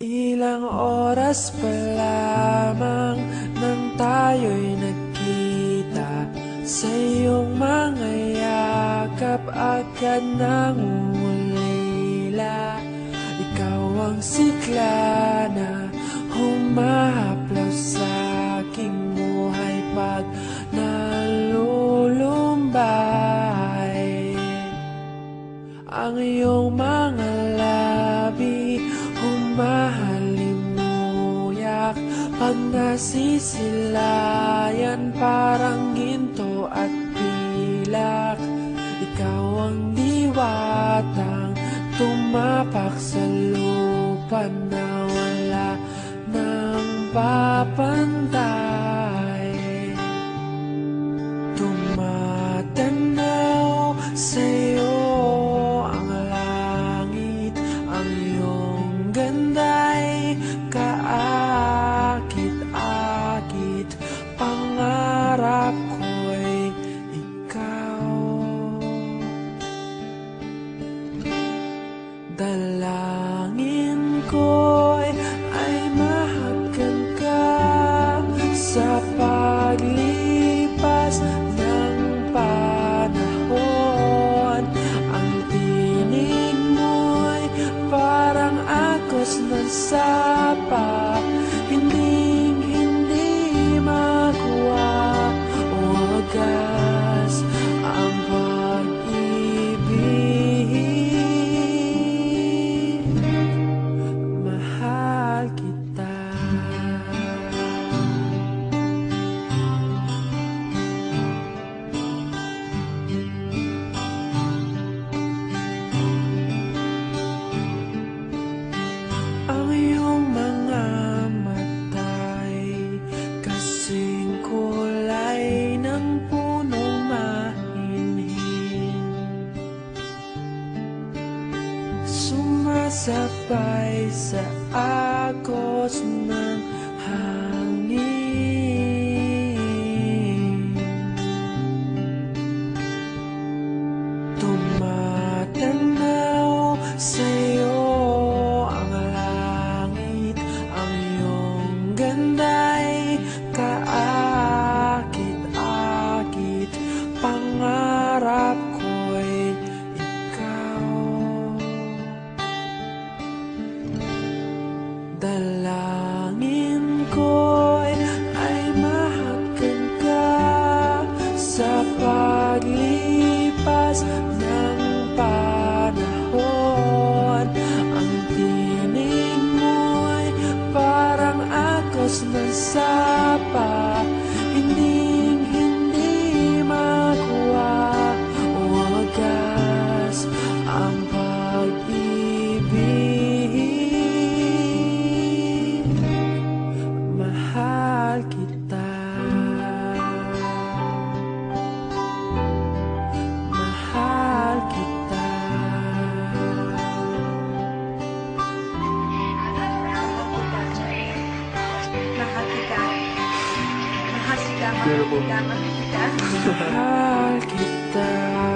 Ilang oras pa lamang nang tayo'y nagkita, sa iyong mga yakap agad nangungulila. Ikaw ang sigla na humahaplaw sa aking buhay pag nalulumbay. Ang iyong mga labi humahalimuyak pag nasisilayan, parang ginto at pilak. Ikaw ang diwatang tumapak sa lupa na wala nang papantay. Tumatanaw sa'yo ang langit, ang iyong ganda'y kaakit-akit. Pangarap ko'y ikaw, dalangin ko'y ay mahagan ka sa paglipas ng panahon. Ang tinig mo'y parang agos ng sapa, hinding-hindi makuha o wagas ang pag-ibig. Mahal kita. Ang iyong mga mata'y kasing kulay ng punong mahinhin, sumasabay sa agos ng hangin. Tumatanaw sa'yo ang langit, ang iyong ganda'y kaakit-akit. Pangarap ko'y ikaw, dalangin ko'y ay mahagan ka sa paglipas ng panahon. Ang tinig mo'y parang agos ng sapa, hinding-hindi makuha o wagas ang pag-ibig. Mahal kita. Mahal kita. Mahal kita. Mahal kita. Mahal kita.